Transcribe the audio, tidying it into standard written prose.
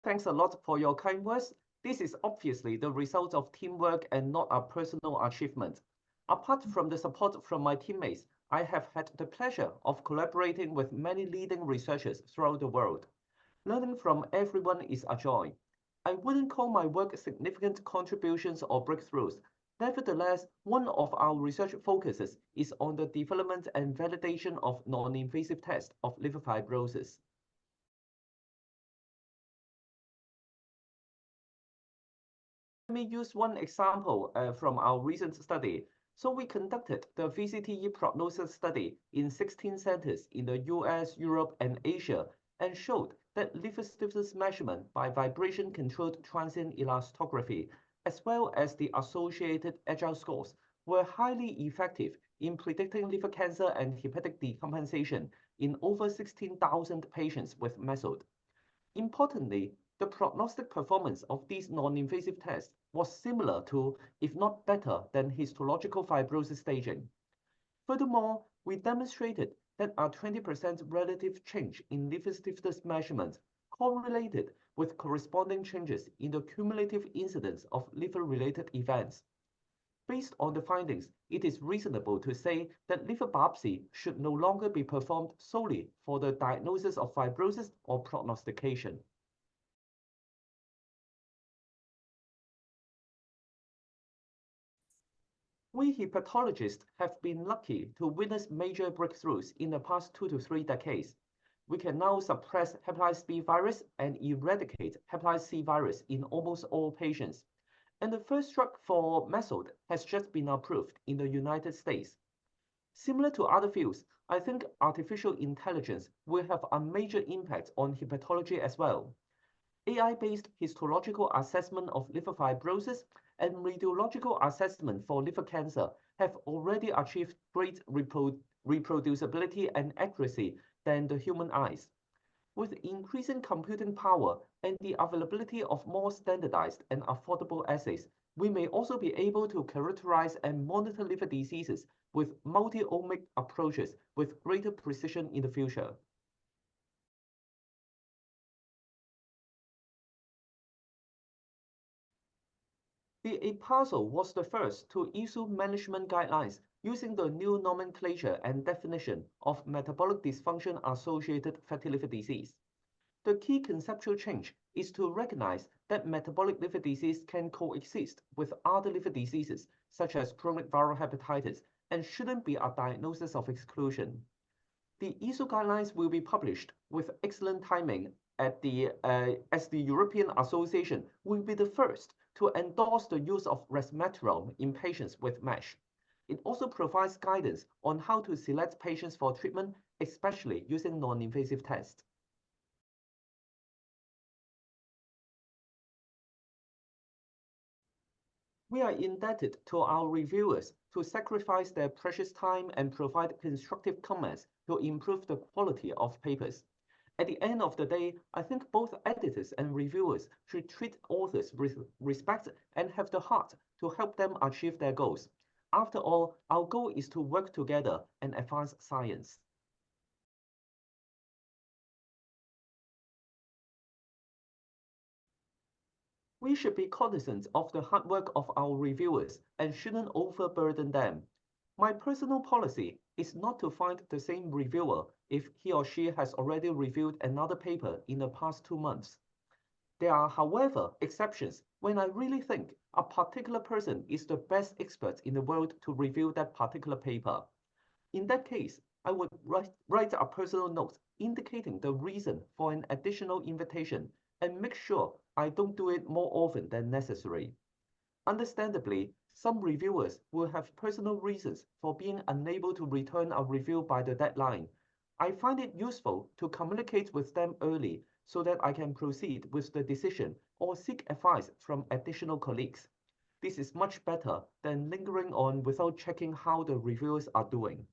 Thanks a lot for your kind words. This is obviously the result of teamwork and not a personal achievement. Apart from the support from my teammates, I have had the pleasure of collaborating with many leading researchers throughout the world. Learning from everyone is a joy. I wouldn't call my work significant contributions or breakthroughs. Nevertheless, one of our research focuses is on the development and validation of non-invasive tests of liver fibrosis. Let me use one example from our recent study. So we conducted the VCTE prognosis study in 16 centers in the US, Europe, and Asia, and showed that liver stiffness measurement by vibration-controlled transient elastography, as well as the associated agile scores, were highly effective in predicting liver cancer and hepatic decompensation in over 16,000 patients with MASLD. Importantly, the prognostic performance of these non-invasive tests was similar to, if not better than, histological fibrosis staging. Furthermore, we demonstrated that a 20% relative change in liver stiffness measurement correlated with corresponding changes in the cumulative incidence of liver-related events. Based on the findings, it is reasonable to say that liver biopsy should no longer be performed solely for the diagnosis of fibrosis or prognostication. We hepatologists have been lucky to witness major breakthroughs in the past 2 to 3 decades. We can now suppress hepatitis B virus and eradicate hepatitis C virus in almost all patients. And the first drug for MASLD has just been approved in the United States. Similar to other fields, I think artificial intelligence will have a major impact on hepatology as well. AI-based histological assessment of liver fibrosis and radiological assessment for liver cancer have already achieved great reproducibility and accuracy than the human eyes. With increasing computing power and the availability of more standardized and affordable assays, we may also be able to characterize and monitor liver diseases with multi-omic approaches with greater precision in the future. The APASL was the first to issue management guidelines using the new nomenclature and definition of metabolic dysfunction-associated fatty liver disease. The key conceptual change is to recognize that metabolic liver disease can coexist with other liver diseases, such as chronic viral hepatitis, and shouldn't be a diagnosis of exclusion. The ISO guidelines will be published with excellent timing as the European Association will be the first to endorse the use of resmetirom in patients with MASH. It also provides guidance on how to select patients for treatment, especially using non-invasive tests. We are indebted to our reviewers to sacrifice their precious time and provide constructive comments to improve the quality of papers. At the end of the day, I think both editors and reviewers should treat authors with respect and have the heart to help them achieve their goals. After all, our goal is to work together and advance science. We should be cognizant of the hard work of our reviewers and shouldn't overburden them. My personal policy is not to find the same reviewer if he or she has already reviewed another paper in the past 2 months. There are, however, exceptions when I really think a particular person is the best expert in the world to review that particular paper. In that case, I would write a personal note indicating the reason for an additional invitation and make sure I don't do it more often than necessary. Understandably, some reviewers will have personal reasons for being unable to return a review by the deadline. I find it useful to communicate with them early so that I can proceed with the decision or seek advice from additional colleagues. This is much better than lingering on without checking how the reviewers are doing.